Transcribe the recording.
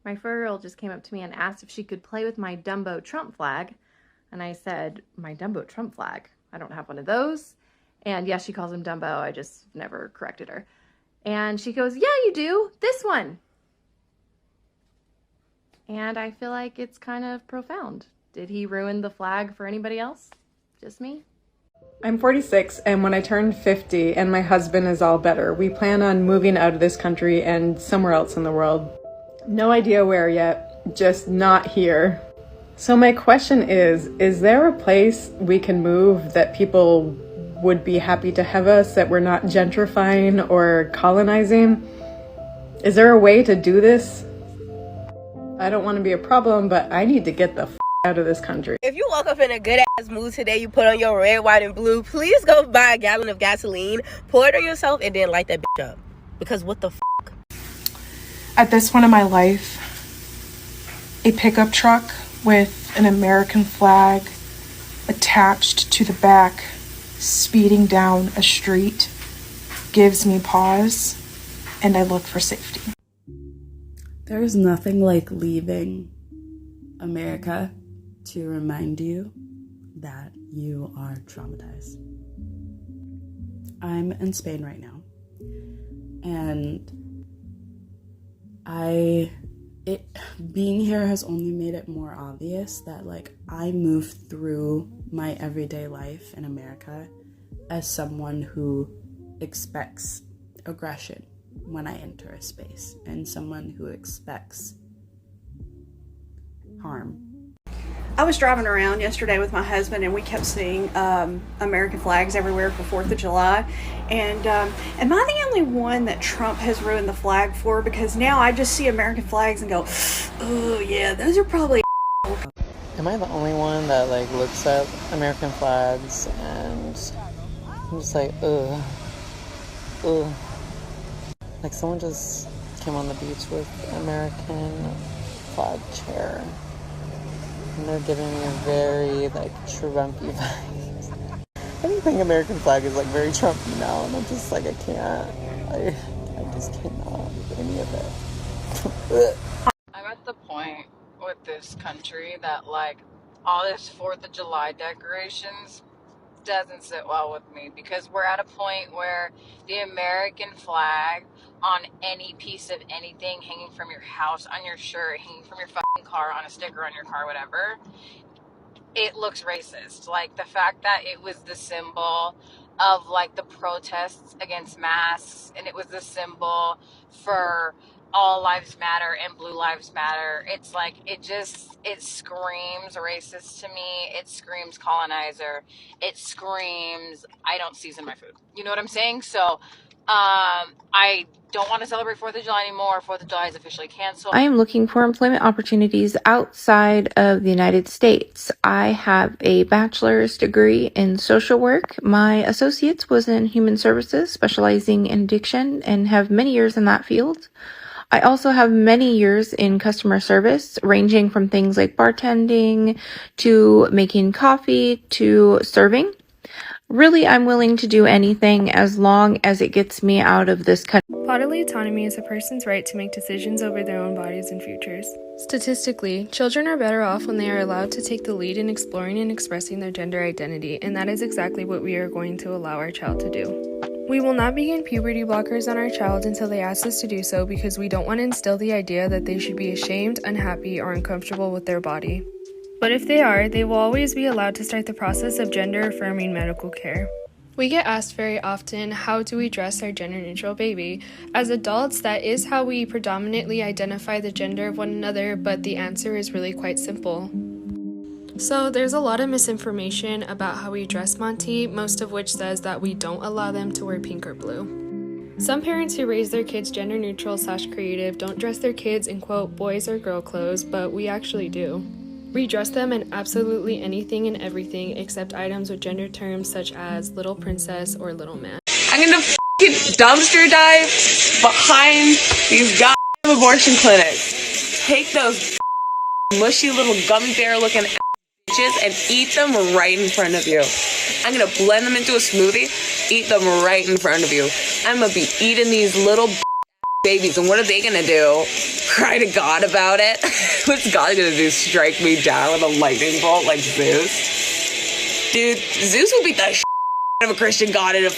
My fur girl just came up to me and asked if she could play with my Dumbo Trump flag. And I said, my Dumbo Trump flag? I don't have one of those. And yes, she calls him Dumbo. I just never corrected her. And she goes, yeah, you do. This one. And I feel like it's kind of profound. Did he ruin the flag for anybody else? Just me? I'm 46, and when I turn 50 and my husband is all better, we plan on moving out of this country and somewhere else in the world. No idea where yet, just not here. So my question is there a place we can move that people would be happy to have us, that we're not gentrifying or colonizing? Is there a way to do this? I don't want to be a problem, but I need to get the out of this country. If you woke up in a good ass mood today, you put on your red, white, and blue, please go buy a gallon of gasoline, pour it on yourself, and then light that bitch up. Because what the fuck? At this point in my life, a pickup truck with an American flag attached to the back, speeding down a street, gives me pause, and I look for safety. There's nothing like leaving America to remind you that you are traumatized. I'm in Spain right now, and being here has only made it more obvious that I move through my everyday life in America as someone who expects aggression when I enter a space, and someone who expects harm. I was driving around yesterday with my husband, and we kept seeing American flags everywhere for 4th of July. And am I the only one that Trump has ruined the flag for? Because now I just see American flags and go, oh yeah, those are probably. Am I the only one that looks at American flags and I'm just ugh. Someone just came on the beach with American flag chair. And they're giving me a very, Trumpy vibes. Everything American flag is, very Trumpy now, and I'm just, I can't. I just cannot with any of it. I'm at the point with this country that, all this 4th of July decorations doesn't sit well with me, because we're at a point where the American flag on any piece of anything, hanging from your house, on your shirt, hanging from your fucking car, on a sticker on your car, whatever, it looks racist. The fact that it was the symbol of the protests against masks, and it was the symbol for all lives matter and blue lives matter. It's it screams racist to me. It screams colonizer. It screams I don't season my food. You know what I'm saying? So I don't want to celebrate 4th of July anymore. 4th of July is officially canceled. I am looking for employment opportunities outside of the United States. I have a bachelor's degree in social work. My associate's was in human services, specializing in addiction, and have many years in that field. I also have many years in customer service, ranging from things like bartending to making coffee to serving. Really, I'm willing to do anything as long as it gets me out of this country. Bodily autonomy is a person's right to make decisions over their own bodies and futures. Statistically, children are better off when they are allowed to take the lead in exploring and expressing their gender identity, and that is exactly what we are going to allow our child to do. We will not begin puberty blockers on our child until they ask us to do so, because we don't want to instill the idea that they should be ashamed, unhappy, or uncomfortable with their body. But if they are, they will always be allowed to start the process of gender-affirming medical care. We get asked very often, how do we dress our gender-neutral baby? As adults, that is how we predominantly identify the gender of one another, but the answer is really quite simple. So there's a lot of misinformation about how we dress Monty, most of which says that we don't allow them to wear pink or blue. Some parents who raise their kids gender-neutral/creative don't dress their kids in, quote, boys or girl clothes, but we actually do. We dress them in absolutely anything and everything except items with gender terms such as little princess or little man. I'm gonna dumpster dive behind these goddamn abortion clinics. Take those mushy little gummy bear looking bitches and eat them right in front of you. I'm gonna blend them into a smoothie, eat them right in front of you. I'm gonna be eating these little babies, and what are they gonna do? cry to God about it. What's God gonna do? Strike me down with a lightning bolt like Zeus? Dude, Zeus would beat the shit out of a Christian God in a